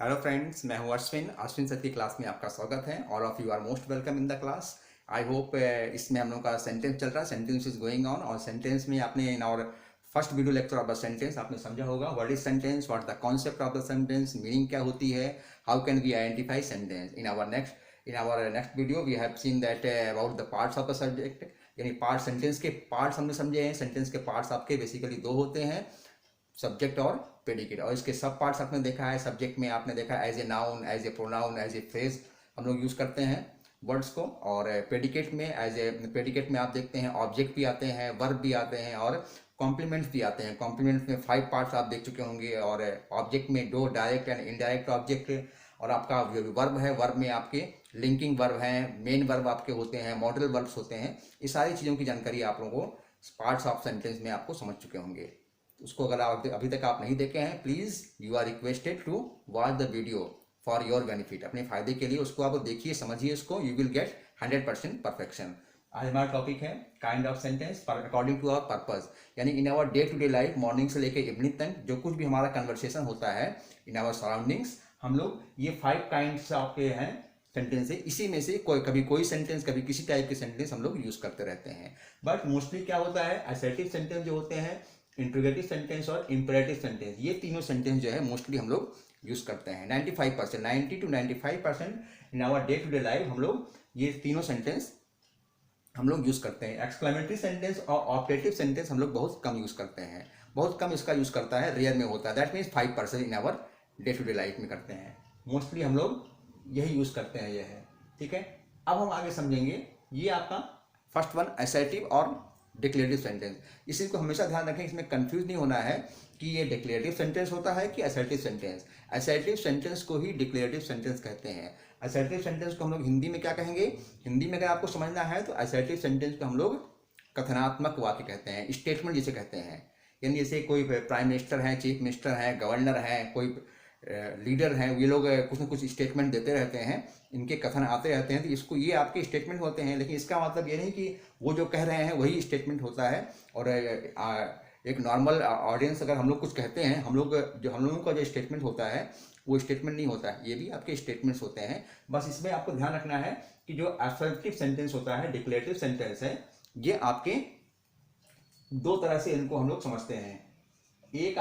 Hello friends, मैं हूं Ashwin. Ashwin sir की क्लास में आपका स्वागत है। All of you are most welcome in the class. I hope इसमें हम लोग का सेंटेंस चल रहा है, सेंटेंस इज गोइंग ऑन। और सेंटेंस में आपने in our first video lecture of the sentence आपने समझा होगा what is sentence, what the concept of the sentence, meaning क्या होती है, how can we identify sentence. In our next video we have seen that about the parts of the subject, यानी part sentence के parts हमने समझे हैं। Sentence के parts आपके बेसिकली दो होते हैं, सब्जेक्ट और प्रेडिकेट। और इसके सब पार्ट्स आपने देखा है। सब्जेक्ट में आपने देखा as a noun, as a pronoun, as a phrase हम लोग यूज़ करते हैं वर्ड्स को। और प्रेडिकेट में प्रेडिकेट में आप देखते हैं ऑब्जेक्ट भी आते हैं, वर्ब भी आते हैं और कॉम्प्लीमेंट्स भी आते हैं। कॉम्प्लीमेंट्स में 5 पार्ट्स आप देख चुके होंगे। और ऑब्जेक्ट में 2 डायरेक्ट एंड इनडायरेक्ट ऑब्जेक्ट। और आपका जो वर्ब है, वर्ब में आपके लिंकिंग वर्ब हैं, मेन वर्ब आपके होते हैं, मॉडल वर्ब्स होते हैं। ये सारी चीज़ों की जानकारी आप लोगों को पार्ट्स ऑफ सेंटेंस में आपको समझ चुके होंगे। उसको अगर आप अभी तक आप नहीं देखे हैं, please you are requested to watch the video for your benefit. अपने फायदे के लिए उसको आप देखिए, समझिए उसको, यू विल गेट 100% परफेक्शन। आज हमारा टॉपिक है kind of sentence according to our purpose. यानी in our day to day life, morning से लेकर इवनिंग तक जो कुछ भी हमारा कन्वर्सेशन होता है इन आवर सराउंडिंग्स, हम लोग ये 5 काइंड्स ऑफ के हैं सेंटेंस है। इसी में से कभी कोई सेंटेंस, कभी किसी टाइप के सेंटेंस हम लोग यूज करते रहते हैं। बट मोस्टली क्या होता है, असर्टिव सेंटेंस जो होते हैं, इंट्रोगेटिव सेंटेंस और इंपेरेटिव सेंटेंस, ये तीनों सेंटेंस जो है मोस्टली हम लोग यूज करते हैं। 95% 90 to 95% in our day to day life हम लोग ये तीनों सेंटेंस हम लोग यूज करते हैं। एक्सक्लेमेटरी सेंटेंस और ऑपरेटिव सेंटेंस हम लोग बहुत कम यूज करते हैं, बहुत कम इसका यूज करता है, रेयर में होता है। That means 5% in our day to day life में करते हैं। मोस्टली हम लोग यही यूज करते हैं, यह है। ठीक है, अब हम आगे समझेंगे। ये आपका फर्स्ट वन असर्टिव और डिक्लेरेटिव सेंटेंस। इसी को हमेशा ध्यान रखें, इसमें कंफ्यूज नहीं होना है कि ये डिक्लेरेटिव सेंटेंस होता है कि असर्टिव सेंटेंस। असर्टिव सेंटेंस को ही डिक्लेरेटिव सेंटेंस कहते हैं। असर्टिव सेंटेंस को हम लोग हिंदी में क्या कहेंगे, हिंदी में अगर आपको समझना है तो असर्टिव सेंटेंस को हम लोग कथनात्मक वाक्य कहते हैं, स्टेटमेंट जिसे कहते हैं। यानी जैसे कोई प्राइम मिनिस्टर है, चीफ मिनिस्टर है, गवर्नर है, कोई लीडर हैं, ये लोग कुछ ना कुछ स्टेटमेंट देते रहते हैं, इनके कथन आते रहते हैं, तो इसको ये आपके स्टेटमेंट होते हैं। लेकिन इसका मतलब ये नहीं कि वो जो कह रहे हैं वही स्टेटमेंट होता है। और एक नॉर्मल ऑडियंस अगर हम लोग कुछ कहते हैं, हम लोगों का जो स्टेटमेंट होता है वो स्टेटमेंट नहीं होता है, ये भी आपके स्टेटमेंट्स होते हैं। बस इसमें आपको ध्यान रखना है कि जो असर्टिव सेंटेंस होता है, डिक्लेरेटिव सेंटेंस है, ये आपके दो तरह से इनको हम लोग समझते हैं। एक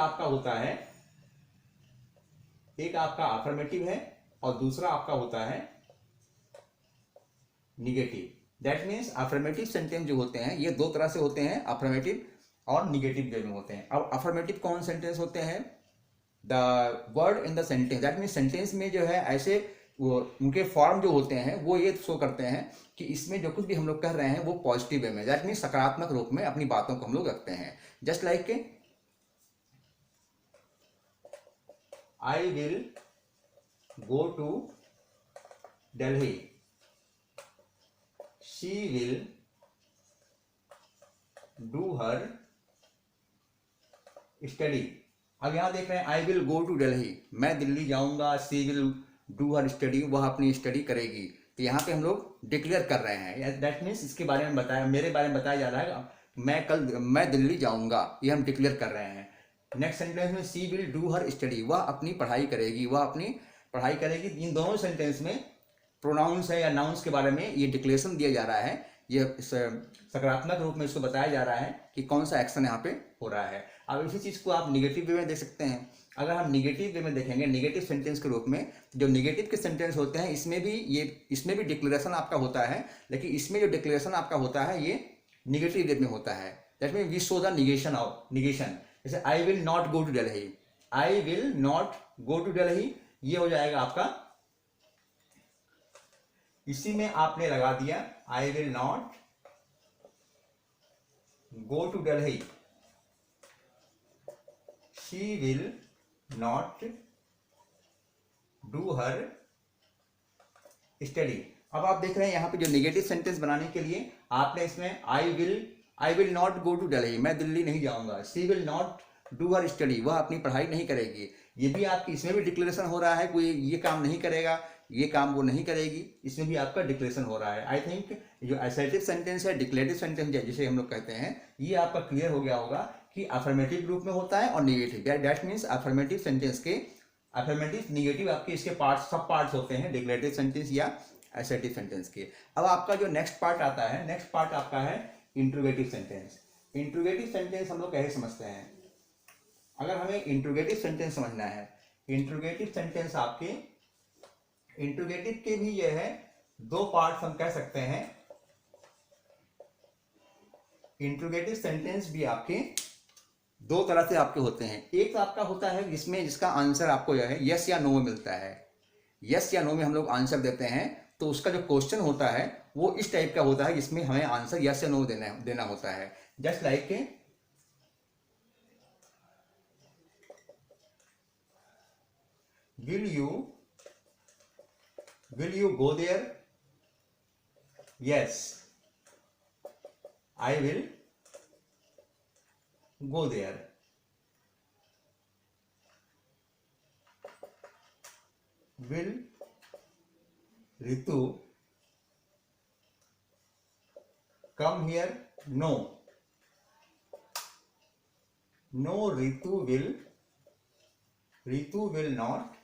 आपका अफर्मेटिव है और दूसरा आपका होता है negative. That means affirmative sentence जो होते हैं ये दो तरह से होते हैं, अफर्मेटिव और निगेटिव वे में होते हैं। अब अफर्मेटिव कौन सेंटेंस होते हैं, the word in the sentence. That means sentence में जो है ऐसे वो उनके फॉर्म जो होते हैं वो ये शो करते हैं कि इसमें जो कुछ भी हम लोग कर रहे हैं वो पॉजिटिव वे में, दैट मीन्स सकारात्मक रूप में अपनी बातों को हम लोग रखते हैं। Just like I will go to Delhi. She will do her study. अब यहां देख रहे हैं I will go to Delhi, मैं दिल्ली जाऊंगा। She will do her study, वह अपनी स्टडी करेगी। तो यहाँ पे हम लोग डिक्लेयर कर रहे हैं, दैट मीन्स इसके बारे में बताया, मेरे बारे में बताया जा रहा है, मैं दिल्ली जाऊंगा, ये हम डिक्लेयर कर रहे हैं। नेक्स्ट सेंटेंस में सी विल डू हर स्टडी, वह अपनी पढ़ाई करेगी, वह अपनी पढ़ाई करेगी। इन दोनों सेंटेंस में प्रोनाउंस है या नाउंस के बारे में ये डिक्लेरेशन दिया जा रहा है, ये सकारात्मक रूप में इसको बताया जा रहा है कि कौन सा एक्शन यहाँ पे हो रहा है। अब इसी चीज़ को आप निगेटिव वे में देख सकते हैं। अगर हम निगेटिव वे में देखेंगे, निगेटिव सेंटेंस के रूप में, जो निगेटिव के सेंटेंस होते हैं इसमें भी डिक्लेरेशन आपका होता है, लेकिन इसमें जो डिक्लेरेशन आपका होता है ये निगेटिव वे में होता है। That mean we show the negation. जैसे I will not go to Delhi, I will not go to Delhi, ये हो जाएगा आपका, इसी में आपने लगा दिया I will not go to Delhi, she will not do her study. अब आप देख रहे हैं यहाँ पे जो निगेटिव सेंटेंस बनाने के लिए आपने इसमें I will not go to Delhi, मैं दिल्ली नहीं जाऊंगा। She will not do her study, वह अपनी पढ़ाई नहीं करेगी। ये भी आपकी, इसमें भी डिक्लेरेशन हो रहा है, कोई ये काम नहीं करेगा, ये काम वो नहीं करेगी, इसमें भी आपका डिक्लेरेशन हो रहा है। आई थिंक जो असर्टिव सेंटेंस है, डिक्लेरेटिव सेंटेंस है जिसे हम लोग कहते हैं, ये आपका क्लियर हो गया होगा कि अफर्मेटिव रूप में होता है और negative. That means affirmative sentence के अफर्मेटिव निगेटिव आपके इसके पार्ट्स सब पार्ट्स होते हैं डिक्लेरेटिव सेंटेंस या असर्टिव सेंटेंस के। अब आपका जो नेक्स्ट पार्ट आता है, नेक्स्ट पार्ट आपका है इंट्रोगेटिव सेंटेंस। इंट्रोगेटिव सेंटेंस हम लोग कैसे समझते हैं? अगर हमें इंट्रोगेटिव सेंटेंस समझना है, इंट्रोगेटिव सेंटेंस आपके इंट्रोगेटिव के भी ये है दो पार्ट्स हम कह सकते हैं। इंट्रोगेटिव सेंटेंस भी आपके दो तरह से आपके होते हैं। एक आपका होता है जिसमें जिसका आंसर आपको यह है यस या नो में मिलता है। यस या नो में हम लोग आंसर देते हैं तो उसका जो क्वेश्चन होता है वो इस टाइप का होता है जिसमें हमें आंसर यस या नो देना होता है। Just like will you go there? Yes, I will go there. Will Ritu come here? No. No, Ritu will not.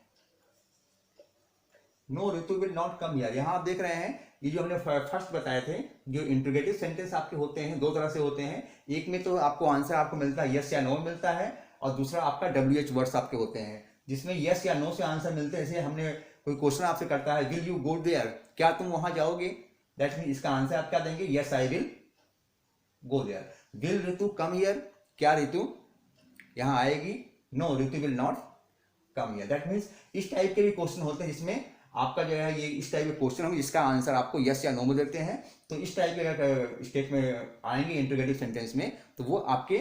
No, Ritu will not come here. यहाँ आप देख रहे हैं ये जो हमने फर्स्ट बताए थे, जो इंट्रोगेटिव सेंटेंस आपके होते हैं दो तरह से होते हैं। एक में तो आपको आंसर आपको मिलता है यस या नो मिलता है, और दूसरा आपका WH वर्ड्स आपके होते हैं जिसमें यस या नो से आंसर मिलते हैं। जैसे हमने कोई क्वेश्चन आपसे करता है विल यू गो देयर, क्या तुम वहां जाओगे? दैट मीन इसका आंसर आप क्या देंगे? Yes, I will go there. Will Ritu come here, क्या ऋतु यहाँ आएगी? No, Ritu will not come here. That means इस टाइप के भी क्वेश्चन होते हैं जिसमें आपका जो है ये इस टाइप के क्वेश्चन होंगे जिसका आंसर आपको यस या नो में देते हैं। तो इस टाइप के स्टेट में आएंगे इंट्रोगेटिव सेंटेंस में, तो वो आपके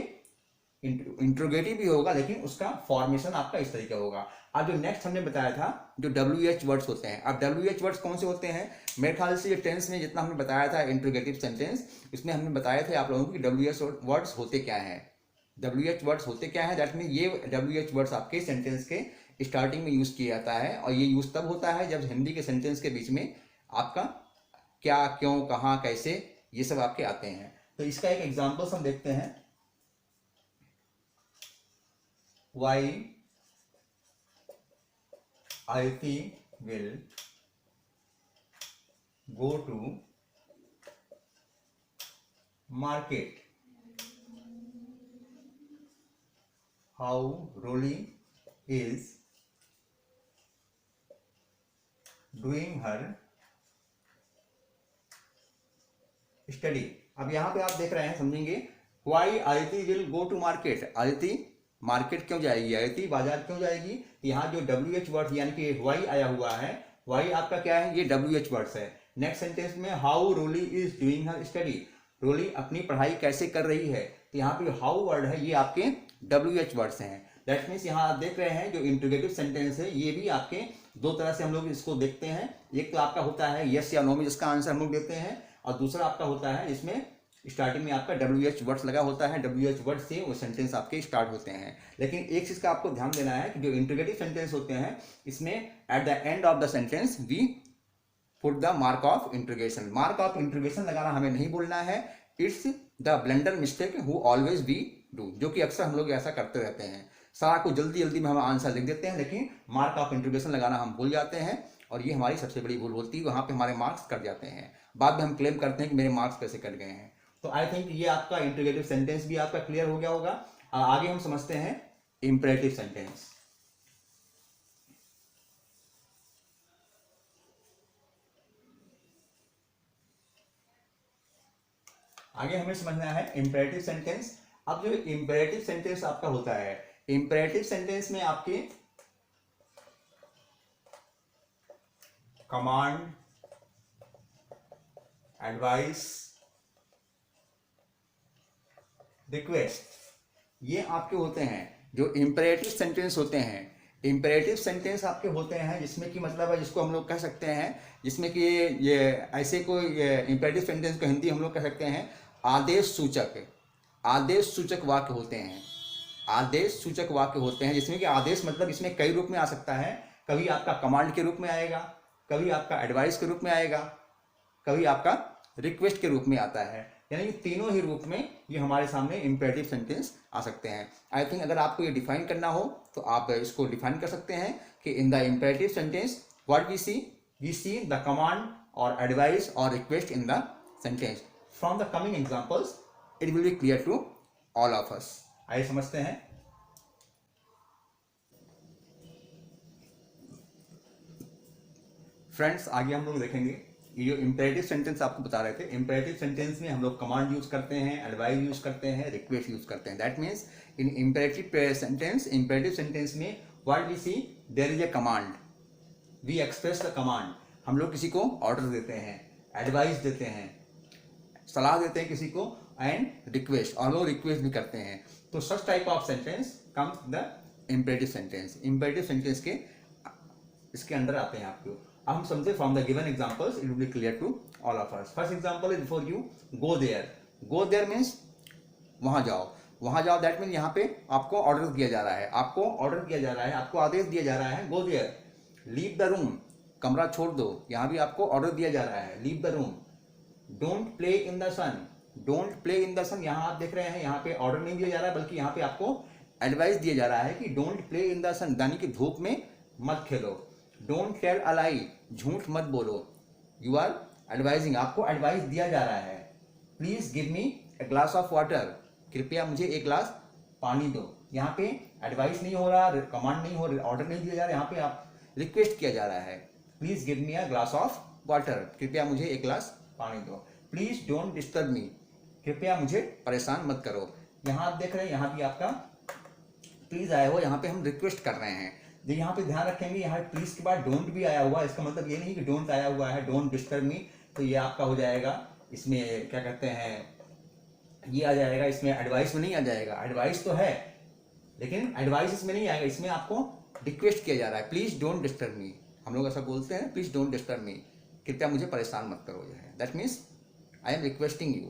इंट्रोगेटिव भी होगा लेकिन उसका फॉर्मेशन आपका इस तरीके होगा। अब जो नेक्स्ट हमने बताया था जो WH वर्ड्स होते हैं। अब WH वर्ड्स कौन से होते हैं? मेरे ख्याल से ये टेंस में जितना हमने बताया था इंट्रोगेटिव सेंटेंस, इसमें हमने बताया था आप लोगों को कि WH वर्ड्स होते क्या हैं। WH वर्ड्स होते क्या है? दैट मीन ये WH वर्ड्स आपके सेंटेंस के स्टार्टिंग में यूज किया जाता है, और ये यूज तब होता है जब हिंदी के सेंटेंस के बीच में आपका क्या, क्यों, कहाँ, कैसे, ये सब आपके आते हैं। तो इसका एक एग्जांपल्स हम देखते हैं। Why Aayati will go to market, how Roli is doing her study. अब यहां पे आप देख रहे हैं, समझेंगे why Aayati will go to market. Aayati market क्यों जाएगी? आयती बाजार क्यों जाएगी? यहाँ जो WH वर्ड यानी कि वाई आया हुआ है, वाई आपका क्या है? ये WH वर्ड्स है। नेक्स्ट सेंटेंस में how Roli is doing her study, Roli अपनी पढ़ाई कैसे कर रही है। तो यहाँ पे हाउ वर्ड है ये आपके WH वर्ड्स हैं। दैट मीन्स यहाँ आप देख रहे हैं जो इंट्रोगेटिव सेंटेंस है ये भी आपके दो तरह से हम लोग इसको देखते हैं। एक तो आपका होता है यस या नो में जिसका आंसर हम लोग देते हैं, और दूसरा आपका होता है जिसमें स्टार्टिंग में आपका WH वर्ड्स लगा होता है, WH वर्ड से वो सेंटेंस आपके स्टार्ट होते हैं। लेकिन एक चीज़ का आपको ध्यान देना है कि जो इंट्रोगेटिव सेंटेंस होते हैं इसमें at the end of the sentence we put the mark of interrogation. Mark of interrogation लगाना हमें नहीं बोलना है। It's the blunder mistake who always we do, जो कि अक्सर हम लोग ऐसा करते रहते हैं। सारा को जल्दी जल्दी में हम आंसर लिख देते हैं लेकिन मार्क ऑफ इंट्रोगेशन लगाना हम भूल जाते हैं, और ये हमारी सबसे बड़ी भूल होती है। वहाँ पे हमारे मार्क्स कट जाते हैं, बाद में हम क्लेम करते हैं कि मेरे मार्क्स कैसे कट गए हैं। तो आई थिंक ये आपका इंट्रोगेटिव सेंटेंस भी आपका क्लियर हो गया होगा। आगे हम समझते हैं इंपरेटिव सेंटेंस। आगे हमें समझना है इंपरेटिव सेंटेंस। अब जो इंपरेटिव सेंटेंस आपका होता है, इंपरेटिव सेंटेंस में आपके कमांड, एडवाइस, रिक्वेस्ट, ये आपके होते हैं जो इंपरेटिव सेंटेंस होते हैं। इंपरेटिव सेंटेंस आपके होते हैं जिसमें कि मतलब है जिसको हम लोग कह सकते हैं, जिसमें कि ये ऐसे कोई इंपरेटिव सेंटेंस को हिंदी हम लोग कह सकते हैं आदेश सूचक। आदेश सूचक वाक्य होते हैं, आदेश सूचक वाक्य होते हैं जिसमें कि आदेश मतलब इसमें कई रूप में आ सकता है। कभी आपका कमांड के रूप में आएगा, कभी आपका एडवाइस के रूप में आएगा, कभी आपका रिक्वेस्ट के रूप में आता है। यानी कि तीनों ही रूप में ये हमारे सामने इंपेरेटिव सेंटेंस आ सकते हैं। आई थिंक अगर आपको ये डिफाइन करना हो तो आप इसको डिफाइन कर सकते हैं कि in the imperative sentence what we see the command और एडवाइस और request in the sentence. From the coming examples it will be clear to all of us. आइए समझते हैं। फ्रेंड्स, आगे हम लोग देखेंगे ये जो इंपेरेटिव सेंटेंस आपको बता रहे थे, इंपेरेटिव सेंटेंस में हम लोग कमांड यूज करते हैं, एडवाइस यूज करते हैं, रिक्वेस्ट यूज करते हैं। That means in imperative sentence में what we see there is a command, we express the command. हम लोग किसी को ऑर्डर देते हैं, एडवाइस देते हैं, सलाह देते हैं किसी को, एंड रिक्वेस्ट, और लोग रिक्वेस्ट भी करते हैं। तो such type of sentence comes the imperative sentence. Imperative sentence के इसके अंडर आते हैं आपको। अब हम समझे from the given examples it will be clear to all of us. First example is before you, go there. Go there means वहां जाओ, वहां जाओ। दैट मीन यहाँ पे आपको ऑर्डर दिया जा रहा है, आपको ऑर्डर दिया जा रहा है, आपको आदेश दिया जा रहा है, go there. Leave the room, कमरा छोड़ दो, यहाँ भी आपको ऑर्डर दिया जा रहा है, leave the room. Don't play in the sun, don't play in the sun, यहाँ आप देख रहे हैं यहाँ पे ऑर्डर नहीं दिया जा रहा है, बल्कि यहाँ पे आपको एडवाइस दिया जा रहा है कि डोंट प्ले इन द सन, यानी कि धूप में मत खेलो। डोंट टेल अ लाई, झूठ मत बोलो। यू आर एडवाइजिंग, आपको एडवाइस दिया जा रहा है। Please give me a glass of water, कृपया मुझे एक ग्लास पानी दो। यहाँ पे एडवाइस नहीं हो रहा, कमांड नहीं हो रहा, ऑर्डर नहीं दिया जा रहा, यहाँ पे आप रिक्वेस्ट किया जा रहा है, please give me a glass of water, कृपया मुझे एक ग्लास पानी दो। प्लीज डोंट डिस्टर्ब मी, कृपया मुझे परेशान मत करो। यहाँ आप देख रहे हैं यहाँ भी आपका प्लीज आया हुआ, यहाँ पे हम रिक्वेस्ट कर रहे हैं। जो यहाँ पे ध्यान रखेंगे, यहाँ प्लीज के बाद डोंट भी आया हुआ, इसका मतलब ये नहीं कि डोंट आया हुआ है, डोंट डिस्टर्ब मी, तो ये आपका हो जाएगा इसमें क्या कहते हैं, ये आ जाएगा इसमें, एडवाइस में नहीं आ जाएगा। एडवाइस तो है लेकिन एडवाइस इसमें नहीं आएगा, इसमें आपको रिक्वेस्ट किया जा रहा है, प्लीज डोंट डिस्टर्ब मी। हम लोग ऐसा बोलते हैं, प्लीज डोंट डिस्टर्ब मी, कृपया मुझे परेशान मत करो। जो है that means I am requesting you,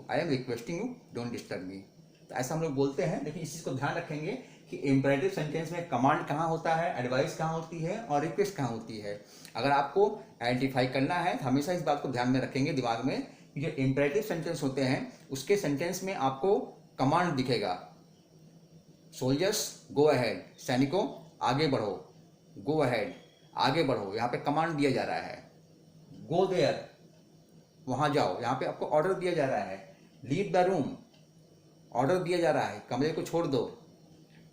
don't disturb me. तो ऐसा हम लोग बोलते हैं। लेकिन इस चीज़ को ध्यान रखेंगे कि इंपेरेटिव सेंटेंस में कमांड कहाँ होता है, एडवाइस कहाँ होती है और रिक्वेस्ट कहाँ होती है। अगर आपको आइडेंटिफाई करना है तो हमेशा इस बात को ध्यान में रखेंगे दिमाग में कि जो इंपेरेटिव सेंटेंस होते हैं उसके सेंटेंस में आपको कमांड दिखेगा। सोल्जर्स गो अहेड, सैनिकों आगे बढ़ो, गो अहेड आगे बढ़ो, यहाँ पे कमांड दिया जा रहा है। गो देयर वहां जाओ, यहाँ पे आपको ऑर्डर दिया जा रहा है। लीव द रूम ऑर्डर दिया जा रहा है, कमरे को छोड़ दो।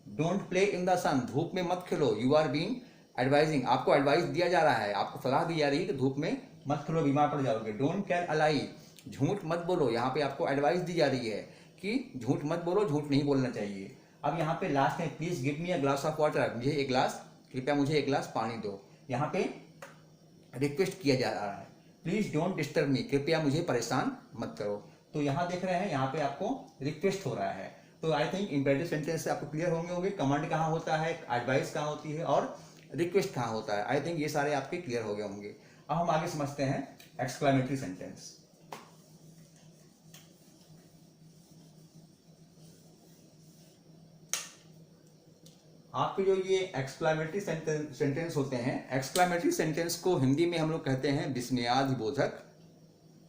डोंट प्ले इन द सन धूप में मत खेलो, यू आर बीइंग एडवाइजिंग, आपको एडवाइस दिया जा रहा है, आपको सलाह दी जा रही है कि धूप में मत खेलो, बीमार पड़ जाओगे। डोंट टेल अ लाई झूठ मत बोलो, यहाँ पे आपको एडवाइस दी जा रही है कि झूठ मत बोलो, झूठ नहीं बोलना चाहिए। अब यहाँ पे लास्ट में please give me a glass of water, मुझे एक ग्लास, कृपया मुझे एक ग्लास पानी दो। यहाँ पे रिक्वेस्ट किया जा रहा है, प्लीज डोंट डिस्टर्ब मी, कृपया मुझे परेशान मत करो। तो यहाँ देख रहे हैं यहाँ पे आपको रिक्वेस्ट हो रहा है। तो आई थिंक इंपेरेटिव सेंटेंस से आपको क्लियर होंगे कमांड कहाँ होता है, एडवाइस कहाँ होती है और रिक्वेस्ट कहाँ होता है। आई थिंक ये सारे आपके क्लियर हो गए होंगे। अब हम आगे समझते हैं एक्सक्लेमेटरी सेंटेंस। आपके जो ये एक्सक्लेमेटरी सेंटेंस होते हैं, एक्सक्लेमेटरी सेंटेंस को हिंदी में हम लोग कहते हैं विस्मयादिबोधक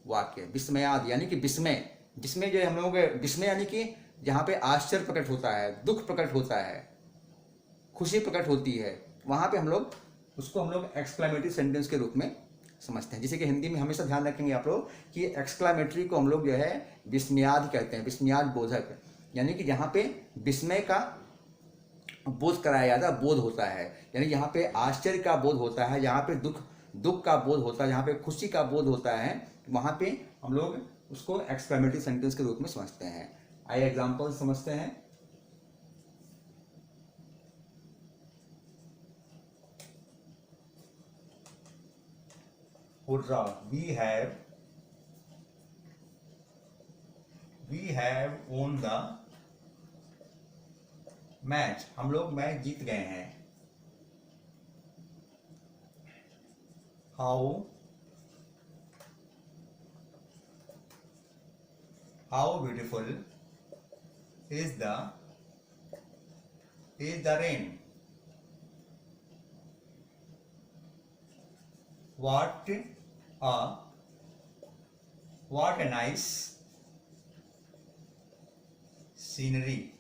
वाक्य। विस्मयाद यानी कि विस्मय, विस्मय जो हम लोग विस्मय यानी कि जहाँ पे आश्चर्य प्रकट होता है, दुख प्रकट होता है, खुशी प्रकट होती है, वहाँ पे हम लोग उसको हम लोग एक्सक्लेमेटरी सेंटेंस के रूप में समझते हैं। जैसे कि हिंदी में हमेशा ध्यान रखेंगे आप लोग कि एक्सक्लेमेटरी को हम लोग जो है विस्मयाद कहते हैं, विस्मयाद बोधक, यानी कि जहाँ पे विस्मय का बोध कराया जाता है, बोध होता है, यानी यहाँ पे आश्चर्य का बोध होता है, यहाँ पे दुख का बोध होता है, यहाँ पे खुशी का बोध होता है, वहाँ पे हम लोग उसको एक्सक्लेमेटरी सेंटेंस के रूप में समझते हैं। आइए एग्जांपल समझते हैं। Hurrah, we have won the match, हम लोग मैच जीत गए हैं। How beautiful is the rain, what a nice scenery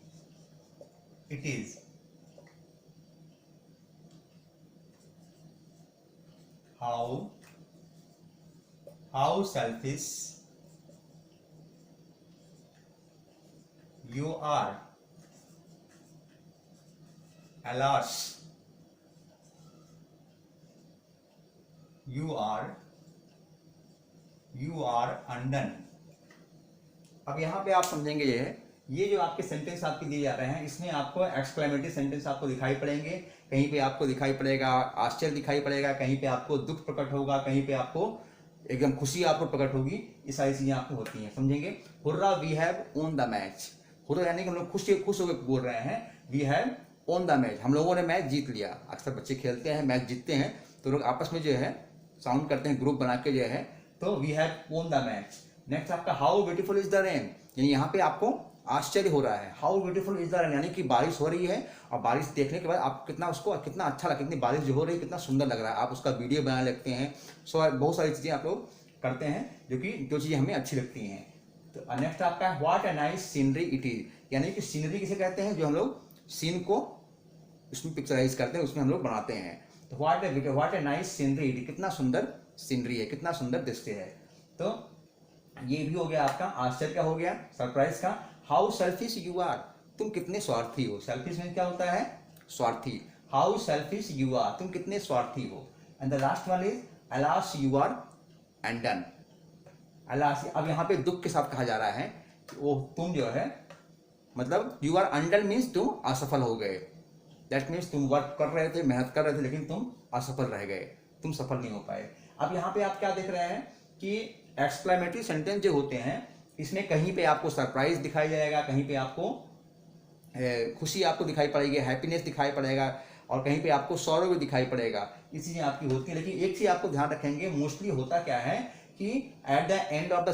it is. How selfish you are. Alas, you are undone. अब यहाँ पे आप समझेंगे ये जो आपके सेंटेंस आपके दिए जा रहे हैं, इसमें आपको एक्सक्लेमेटरी सेंटेंस आपको दिखाई पड़ेंगे। कहीं पे आपको दिखाई पड़ेगा आश्चर्य दिखाई पड़ेगा, कहीं पे आपको दुख प्रकट होगा, कहीं पे आपको एकदम खुशी आपको प्रकट होगी। ये सारी चीजें आपको होती हैं, समझेंगे। Hurrah we have won the match. Hurrah यानी कि हम लोग खुश होकर बोल रहे हैं, we have won the match, हम लोगों ने मैच जीत लिया। अक्सर बच्चे खेलते हैं, मैच जीतते हैं तो लोग आपस में जो है साउंड करते हैं, ग्रुप बना के जो है, तो we have won the match. Next आपका how beautiful is the rain, यानी यहाँ पे आपको आश्चर्य हो रहा है। How beautiful is the rain यानी कि बारिश हो रही है, और बारिश देखने के बाद आप कितना अच्छा लगा, कितनी बारिश जो हो रही है कितना सुंदर लग रहा है, आप उसका वीडियो बना लेते हैं। सो बहुत सारी चीजें आप लोग करते हैं जो चीजें हमें अच्छी लगती हैं। तो नेक्स्ट आपका है what a nice scenery it is, यानी कि सीनरी किसे कहते हैं, जो हम लोग सीन को उसमें पिक्चराइज करते हैं, उसमें हम लोग बनाते हैं। तो what a nice scenery it is, कितना सुंदर सीनरी है, कितना सुंदर दृश्य है। तो ये भी हो गया आपका आश्चर्य का, हो गया सरप्राइज का। हाउ सेल्फिश यू आर, तुम कितने स्वार्थी हो। सेल्फिश में क्या होता है, स्वार्थी। हाउ सेल्फिश यू आर, तुम कितने स्वार्थी हो। And the last one is alas you are undone. Alas, अब यहाँ पे दुख के साथ कहा जा रहा है कि वो तुम जो है, मतलब यू आर अनडन मीन्स तुम असफल हो गए। दैट मीन्स तुम वर्क कर रहे थे, मेहनत कर रहे थे, लेकिन तुम असफल रह गए, तुम सफल नहीं हो पाए। अब यहाँ पे आप क्या देख रहे हैं कि एक्सक्लेमेटरी सेंटेंस जो होते हैं, इसमें कहीं पे आपको सरप्राइज दिखाई जाएगा, कहीं पे आपको खुशी आपको दिखाई पड़ेगी, हैप्पीनेस दिखाई पड़ेगा, और कहीं पे आपको सौरव भी दिखाई पड़ेगा। ये चीजें आपकी होती है। लेकिन एक चीज आपको ध्यान रखेंगे, मोस्टली होता क्या है कि eight the end of the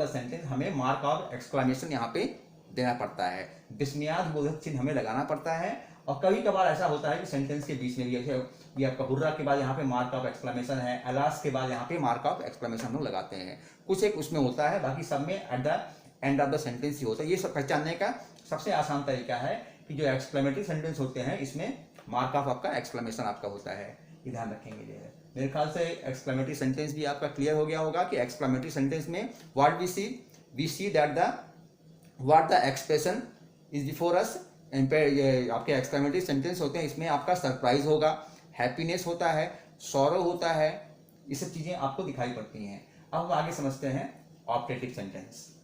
sentence हमें मार्क ऑफ एक्सक्लेमेशन यहाँ पे देना पड़ता है, विस्मयाद बोधक चिन्ह हमें लगाना पड़ता है। और कभी कभार ऐसा होता है कि सेंटेंस के बीच में भी, ये आपका हुर्रा के बाद यहाँ पे मार्क ऑफ एक्सक्लेमेशन है, अलास के बाद यहाँ पे मार्क ऑफ एक्सक्लेमेशन हम लोग लगाते हैं। कुछ एक उसमें होता है, बाकी सब में at the end of the sentence ही होता है। ये सब पहचानने का सबसे आसान तरीका है कि जो एक्सक्लेमेटरी सेंटेंस होते हैं, इसमें मार्क ऑफ आपका एक्सक्लेमेशन आपका होता है। ये ध्यान रखेंगे जो है। मेरे ख्याल से एक्सक्लेमेटरी सेंटेंस भी आपका क्लियर हो गया होगा कि एक्सक्लेमेटरी सेंटेंस में what we see that what the expression is before us. आपके एक्सक्लेमेटरी सेंटेंस होते हैं, इसमें आपका सरप्राइज होगा, हैप्पीनेस होता है, सौरव होता है, ये सब चीजें आपको दिखाई पड़ती हैं। अब हम आगे समझते हैं ऑपरेटिव सेंटेंस।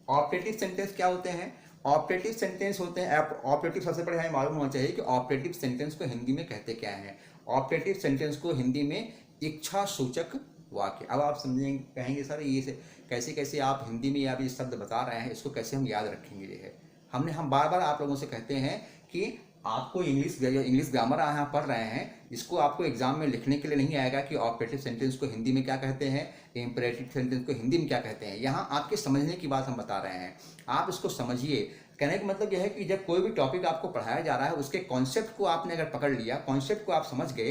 ऑपरेटिव सेंटेंस क्या होते हैं। ऑपरेटिव सेंटेंस होते हैं, ऑपरेटिव सबसे पहले हमें मालूम होना चाहिए कि ऑपरेटिव सेंटेंस को हिंदी में कहते क्या है। ऑपरेटिव सेंटेंस को हिंदी में इच्छा सूचक वाक्य। अब आप समझेंगे, कहेंगे सर ये कैसे कैसे आप हिंदी में आप ये शब्द बता रहे हैं, इसको कैसे हम याद रखेंगे। ये है हम बार बार आप लोगों से कहते हैं कि आपको इंग्लिश ग्रामर यहाँ पढ़ रहे हैं, इसको आपको एग्जाम में लिखने के लिए नहीं आएगा कि ऑपरेटिव सेंटेंस को हिंदी में क्या कहते हैं, इंपेरेटिव सेंटेंस को हिंदी में क्या कहते हैं। यहाँ आपके समझने की बात हम बता रहे हैं, आप इसको समझिए। कहने का मतलब यह है कि जब कोई भी टॉपिक आपको पढ़ाया जा रहा है, उसके कॉन्सेप्ट को आपने अगर पकड़ लिया, कॉन्सेप्ट को आप समझ गए,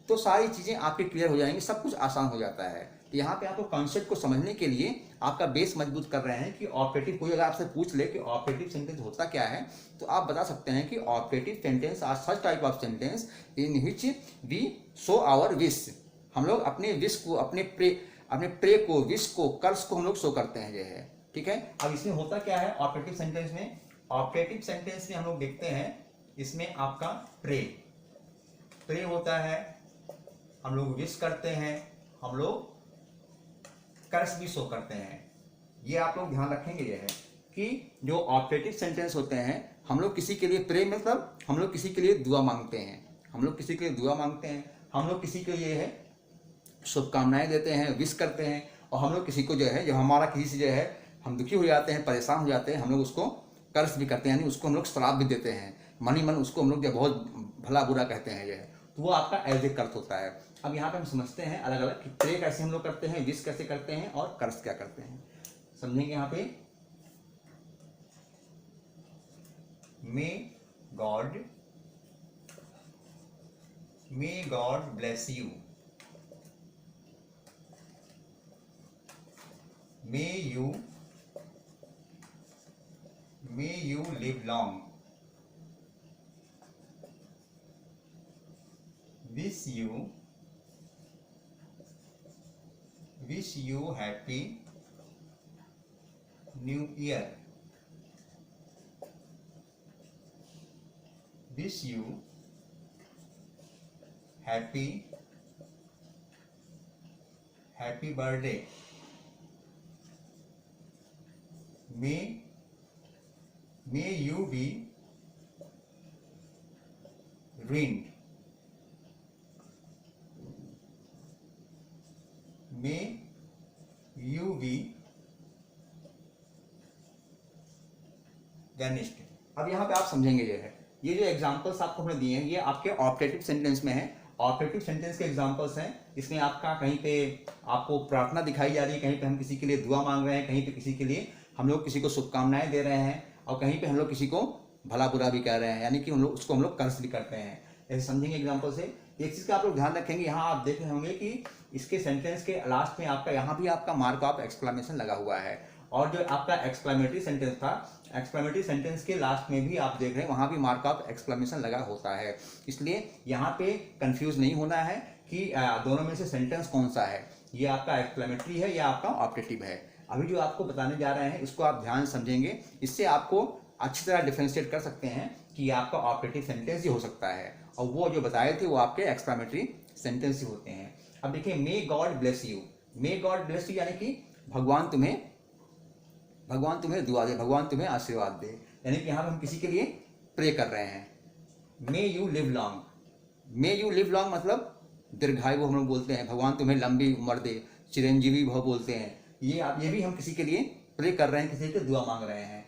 तो सारी चीज़ें आपकी क्लियर हो जाएंगी, सब कुछ आसान हो जाता है। तो यहाँ पे आपको कॉन्सेप्ट को समझने के लिए आपका बेस मजबूत कर रहे हैं कि ऑपरेटिव, कोई अगर आपसे पूछ ले कि ऑपरेटिव सेंटेंस होता क्या है, तो आप बता सकते हैं कि operative sentence are such type of sentence in which we show our wish. हम लोग अपने विश को, अपने प्रे को, विश को, कर्स को हम लोग शो करते हैं, ये है। ठीक है। अब इसमें होता क्या है ऑपरेटिव सेंटेंस में, ऑपरेटिव सेंटेंस में हम लोग देखते हैं, इसमें आपका प्रे होता है, हम लोग विश करते हैं, हम लोग कर्स भी शो करते हैं। ये आप लोग ध्यान रखेंगे, ये है कि जो ऑपरेटिव सेंटेंस होते हैं, हम लोग किसी के लिए प्रे मतलब हम लोग किसी के लिए दुआ मांगते हैं, हम लोग किसी के लिए दुआ मांगते हैं, हम लोग किसी के लिए है शुभकामनाएं देते हैं, विश करते हैं। और हम लोग किसी को जो है, जब हमारा किसी से जो है हम दुखी हो जाते हैं, परेशान हो जाते हैं, हम लोग उसको कर्स भी करते हैं, यानी उसको हम लोग श्राप भी देते हैं, मन ही मन उसको हम लोग जो बहुत भला बुरा कहते हैं, ये है। तो वो आपका एज ए कर्स होता है। अब यहाँ पे हम समझते हैं अलग अलग कि प्रे कैसे हम लोग करते हैं, विश कैसे करते हैं, और कर्स क्या करते हैं, समझेंगे यहाँ पे। May God bless you. May you live long, wish you happy new year, wish you happy birthday, may you be ringed, may you be vanished। अब यहाँ पे आप समझेंगे ये जो एग्जांपल्स आपको हमने दिए हैं ये आपके ऑपरेटिव सेंटेंस में है। ऑपरेटिव सेंटेंस के एग्जांपल्स हैं, इसमें आपका कहीं पे आपको प्रार्थना दिखाई जा रही है, कहीं पे हम किसी के लिए दुआ मांग रहे हैं, कहीं पे किसी के लिए हम लोग किसी को शुभकामनाएं दे रहे हैं, और कहीं पे हम लोग किसी को भला बुरा भी कह रहे हैं, यानी कि हम लोग उसको हम लोग कर्ज भी करते हैं। ऐसे समझेंगे एग्जाम्पल से। एक चीज़ का आप लोग ध्यान रखेंगे, यहाँ आप देख रहे होंगे कि इसके सेंटेंस के लास्ट में आपका यहाँ भी आपका मार्क ऑफ एक्सक्लेमेशन लगा हुआ है, और जो आपका एक्सक्लेमेटरी सेंटेंस था, एक्सक्लेमेटरी सेंटेंस के लास्ट में भी आप देख रहे हैं वहाँ भी मार्क ऑफ एक्सक्लेमेशन लगा होता है। इसलिए यहाँ पे कंफ्यूज नहीं होना है कि दोनों में से सेंटेंस कौन सा है, ये आपका एक्सक्लेमेटरी है या आपका ऑपरेटिव है। अभी जो आपको बताने जा रहे हैं इसको आप ध्यान समझेंगे, इससे आपको अच्छी तरह डिफरेंशिएट कर सकते हैं कि ये आपका ऑपरेटिव सेंटेंस ही हो सकता है, और वो जो बताए थे वो आपके एक्सक्लेमेटरी सेंटेंस ही होते हैं। अब देखिए, मे God bless you, may God bless you यानी कि भगवान तुम्हें दुआ दे, भगवान तुम्हें आशीर्वाद दे, यानी कि यहाँ हम किसी के लिए प्रे कर रहे हैं। मे you live long, may you live long मतलब दीर्घायु हम लोग बोलते हैं, भगवान तुम्हें लंबी उम्र दे, चिरंजीवी भव बोलते हैं। ये भी हम किसी के लिए प्रे कर रहे हैं, किसी के दुआ मांग रहे हैं।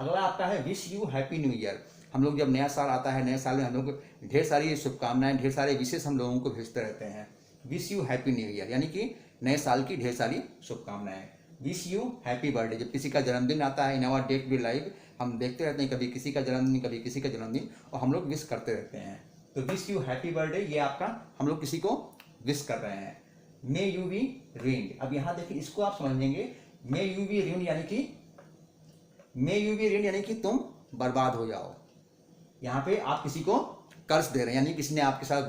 अगला आपका है wish you happy new year. हम लोग जब नया साल आता है, नए साल में हम लोग ढेर सारी शुभकामनाएं, ढेर सारे विशेष हम लोगों को भेजते रहते हैं। Wish you happy new year यानी कि नए साल की ढेर सारी शुभकामनाएं। विश यू हैप्पी बर्थडे, जब किसी का जन्मदिन आता है in our day to day life हम देखते रहते हैं, कभी किसी का जन्मदिन कभी किसी का जन्मदिन, और हम लोग विश करते रहते हैं। तो विश यू हैप्पी बर्थडे ये आपका हम लोग किसी को विश कर रहे हैं। मे यू बी रिंग, अब यहाँ देखिए इसको आप समझेंगे, मे यू बी रिंग यानी कि तुम बर्बाद हो जाओ। यहाँ पे आप किसी को कर्ज दे रहे हैं, यानी किसी ने आपके साथ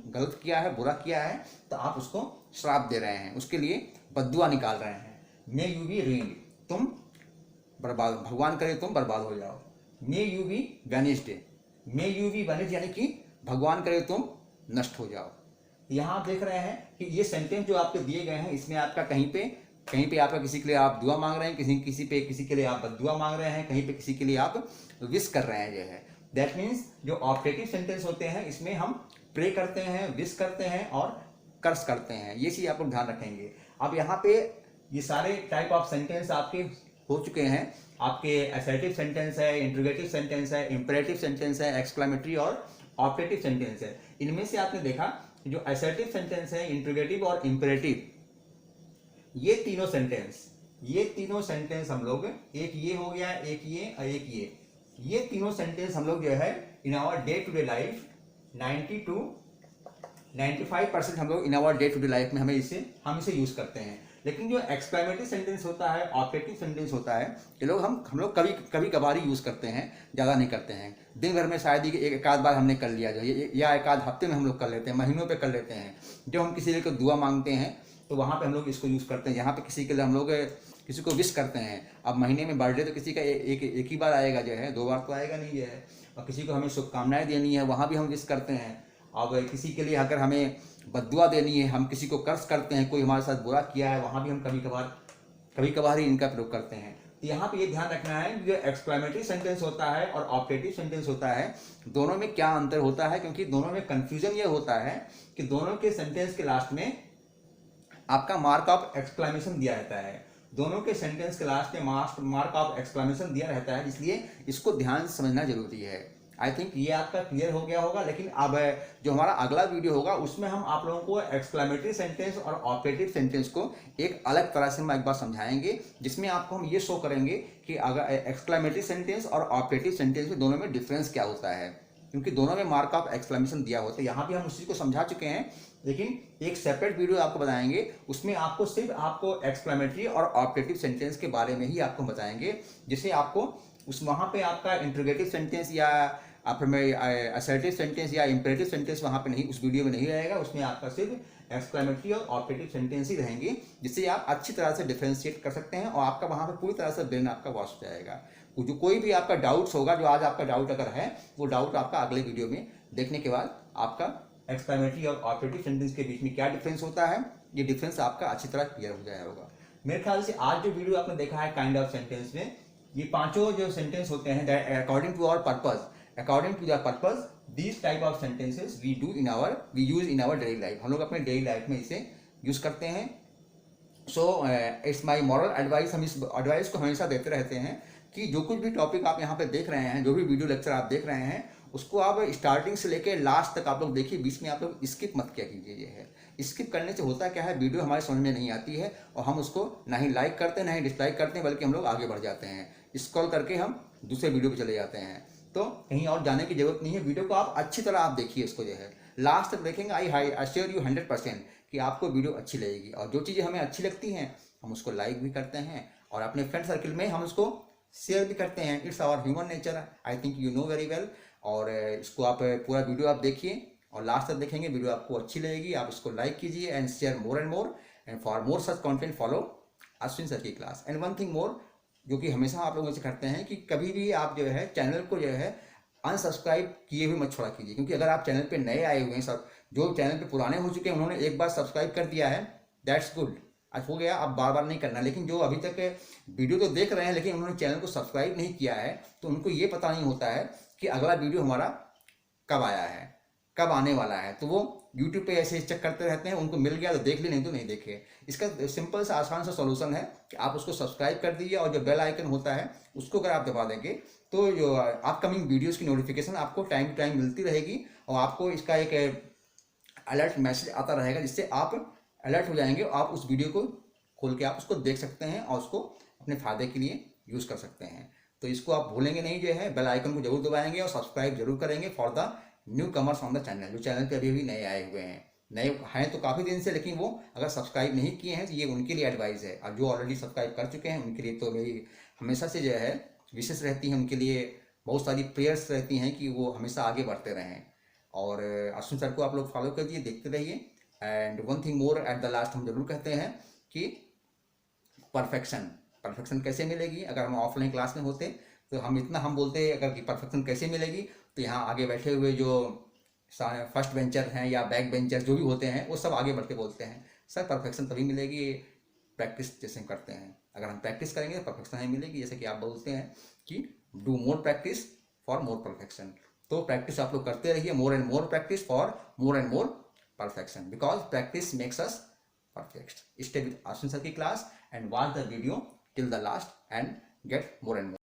गलत किया है, बुरा किया है, तो आप उसको श्राप दे रहे हैं, उसके लिए बद्दुआ निकाल रहे हैं। मे यू बी रिंग, तुम बर्बाद, भगवान करे तुम बर्बाद हो जाओ। May you be vanished, may you be vanished यानी कि भगवान करे तुम नष्ट हो जाओ। यहाँ आप देख रहे हैं कि ये सेंटेंस जो आपके दिए गए हैं इसमें आपका कहीं पे आपका किसी के लिए आप दुआ मांग रहे हैं, किसी के लिए आप बद्दुआ मांग रहे हैं, कहीं पे किसी के लिए आप विश कर रहे हैं। ये है दैट मीन्स जो ऑपरेटिव सेंटेंस होते हैं इसमें हम प्रे करते हैं, विश करते हैं और कर्ज करते हैं। ये चीज़ आप लोग ध्यान रखेंगे। अब यहाँ पे ये सारे टाइप ऑफ सेंटेंस आपके हो चुके हैं। आपके असर्टिव सेंटेंस है, इंट्रोगेटिव सेंटेंस है, इंपेरेटिव सेंटेंस है, एक्सक्लेमेटरी और ऑपरेटिव सेंटेंस है। इनमें से आपने देखा जो असर्टिव सेंटेंस है, इंट्रोगेटिव और इंपेरेटिव, ये तीनों सेंटेंस हम लोग, एक ये हो गया, एक ये और एक ये तीनों सेंटेंस हम लोग जो है in our day to day life 90 to 95% हम लोग in our day to day life में हम इसे यूज करते हैं। लेकिन जो एक्सक्लेमेटरी सेंटेंस होता है, ऑपरेटिव सेंटेंस होता है, ये लोग हम लोग कभी कभार ही यूज करते हैं, ज़्यादा नहीं करते हैं। दिन भर में शायद ही एक आध बार हमने कर लिया जो या एक आध हफ्ते में हम लोग कर लेते हैं, महीनों पे कर लेते हैं। जब हम किसी को दुआ मांगते हैं तो वहाँ पे हम लोग इसको यूज़ करते हैं। यहाँ पे किसी के लिए हम लोग किसी को विश करते हैं। अब महीने में बर्थडे तो किसी का एक ही बार आएगा जो है, 2 बार तो आएगा नहीं है। और किसी को हमें शुभकामनाएं देनी है, वहाँ भी हम विश करते हैं। और किसी के लिए अगर हमें बद्दुआ देनी है, हम किसी को कर्ज करते हैं, कोई हमारे साथ बुरा किया है, वहाँ भी हम कभी कभार ही इनका प्रयोग करते हैं। तो यहाँ पे ये ध्यान रखना है जो एक्सक्लेमेटरी सेंटेंस होता है और ऑपरेटिव सेंटेंस होता है, दोनों में क्या अंतर होता है, क्योंकि दोनों में कंफ्यूजन ये होता है कि दोनों के सेंटेंस के लास्ट में आपका मार्क ऑफ एक्सक्लेमेशन दिया रहता है। दोनों के सेंटेंस के लास्ट में मार्क ऑफ एक्सक्लेमेशन दिया रहता है, इसलिए इसको ध्यान से समझना जरूरी है। आई थिंक ये आपका क्लियर हो गया होगा। लेकिन अब जो हमारा अगला वीडियो होगा उसमें हम आप लोगों को एक्सक्लेमेटरी सेंटेंस और ऑपरेटिव सेंटेंस को एक अलग तरह से हम एक बार समझाएंगे, जिसमें आपको हम ये शो करेंगे कि अगर एक्सक्लेमेटरी सेंटेंस और ऑपरेटिव सेंटेंस में दोनों में डिफरेंस क्या होता है। क्योंकि दोनों में मार्क ऑफ एक्सक्लेमेशन दिया होता है। यहाँ भी हम उस चीज़ को समझा चुके हैं, लेकिन एक सेपरेट वीडियो आपको बताएंगे, उसमें आपको सिर्फ आपको एक्सक्लेमेटरी और ऑब्जेक्टिव सेंटेंस के बारे में ही आपको बताएंगे, जिससे आपको उस वहाँ पे आपका इंटरोगेटिव सेंटेंस या असर्टिव सेंटेंस या इंपेरेटिव सेंटेंस वहाँ पे नहीं, उस वीडियो में नहीं रहेगा। उसमें आपका सिर्फ एक्सक्लेमेटरी और ऑब्जेक्टिव सेंटेंस ही रहेंगे, जिससे आप अच्छी तरह से डिफ्रेंशिएट कर सकते हैं और आपका वहाँ पे पूरी तरह से ब्रेन आपका वॉश हो जाएगा। जो कोई भी आपका डाउट्स होगा, जो आज आपका डाउट अगर है, वो डाउट आपका अगले वीडियो में देखने के बाद आपका एक्सक्लेमेटरी और ऑब्जेक्टिव सेंटेंस के बीच में क्या डिफरेंस होता है, ये डिफरेंस आपका अच्छी तरह क्लियर हो जाएगा होगा। मेरे ख्याल से आज जो वीडियो आपने देखा है काइंड ऑफ सेंटेंस में, ये पांचों जो सेंटेंस होते हैं according to our purpose, these type of sentences we use in our daily life. हम लोग अपने डेली लाइफ में इसे यूज करते हैं। So it's my moral advice, हम इस एडवाइस को हमेशा देते रहते हैं कि जो कुछ भी टॉपिक आप यहाँ पे देख रहे हैं, जो भी वीडियो लेक्चर आप देख रहे हैं, उसको आप स्टार्टिंग से लेके लास्ट तक आप लोग देखिए, बीच में आप लोग स्किप मत किया कीजिए। ये है, स्किप करने से होता क्या है, वीडियो हमारे समझ में नहीं आती है और हम उसको ना ही लाइक करते हैं ना ही डिसलाइक करते हैं, बल्कि हम लोग आगे बढ़ जाते हैं, स्क्रॉल करके हम दूसरे वीडियो पे चले जाते हैं। तो कहीं और जाने की जरूरत नहीं है, वीडियो को आप अच्छी तरह आप देखिए, इसको जो है लास्ट तक देखेंगे। आई अश्योर यू 100% कि आपको वीडियो अच्छी लगेगी। और जो चीज़ें हमें अच्छी लगती हैं हम उसको लाइक भी करते हैं और अपने फ्रेंड सर्किल में हम उसको शेयर भी करते हैं। It's our human nature, I think you know very well. और इसको आप पूरा वीडियो आप देखिए और लास्ट तक देखेंगे, वीडियो आपको अच्छी लगेगी, आप इसको लाइक कीजिए and share more and for more such content follow Ashwin sir की class. And one thing more, जो कि हमेशा आप लोगों से करते हैं कि कभी भी आप जो है चैनल को जो है अनसब्सक्राइब किए हुए मत छोड़ा कीजिए, क्योंकि अगर आप चैनल पे नए आए हुए हैं, सब जो चैनल पे पुराने हो चुके हैं उन्होंने एक बार सब्सक्राइब कर दिया है, दैट्स गुड, आज हो गया, अब बार बार नहीं करना। लेकिन जो अभी तक वीडियो तो देख रहे हैं लेकिन उन्होंने चैनल को सब्सक्राइब नहीं किया है, तो उनको ये पता नहीं होता है कि अगला वीडियो हमारा कब आया है, कब आने वाला है। तो वो यूट्यूब पे ऐसे चेक करते रहते हैं, उनको मिल गया तो देख ली, नहीं तो नहीं देखे। इसका सिंपल सा आसान सा सॉल्यूशन है कि आप उसको सब्सक्राइब कर दीजिए और जो बेल आइकन होता है उसको अगर आप दबा देंगे तो जो अपकमिंग वीडियोस की नोटिफिकेशन आपको टाइम टू टाइम मिलती रहेगी और आपको इसका एक अलर्ट मैसेज आता रहेगा, जिससे आप अलर्ट हो जाएंगे और आप उस वीडियो को खोल के आप उसको देख सकते हैं और उसको अपने फ़ायदे के लिए यूज़ कर सकते हैं। तो इसको आप भूलेंगे नहीं, जो है बेल आइकन को जरूर दबाएंगे और सब्सक्राइब जरूर करेंगे for the new commerce on the channel. जो चैनल पे अभी भी नए आए हुए हैं, नए हैं तो काफ़ी दिन से, लेकिन वो अगर सब्सक्राइब नहीं किए हैं तो ये उनके लिए एडवाइस है। और जो ऑलरेडी सब्सक्राइब कर चुके हैं उनके लिए तो मेरी हमेशा से जो है विशेष रहती है, उनके लिए बहुत सारी प्रेयर्स रहती हैं कि वो हमेशा आगे बढ़ते रहें। और अश्विन सर को आप लोग फॉलो करिए, देखते रहिए। And one thing more at the last, हम जरूर कहते हैं कि परफेक्शन कैसे मिलेगी। अगर हम ऑफलाइन क्लास में होते तो हम इतना हम बोलते अगर कि परफेक्शन कैसे मिलेगी, तो यहाँ आगे बैठे हुए जो फर्स्ट बेंचर हैं या बैक बेंचर जो भी होते हैं वो सब आगे बढ़ते बोलते हैं, सर परफेक्शन तभी मिलेगी प्रैक्टिस जैसे हम करते हैं। अगर हम प्रैक्टिस करेंगे तो परफेक्शन नहीं मिलेगी। जैसे कि आप बोलते हैं कि do more practice for more perfection, तो प्रैक्टिस आप लोग करते रहिए, more and more practice for more and more perfection, because practice makes us perfect. Stay with Ashwin sir की class and watch the video till the last and get more and more.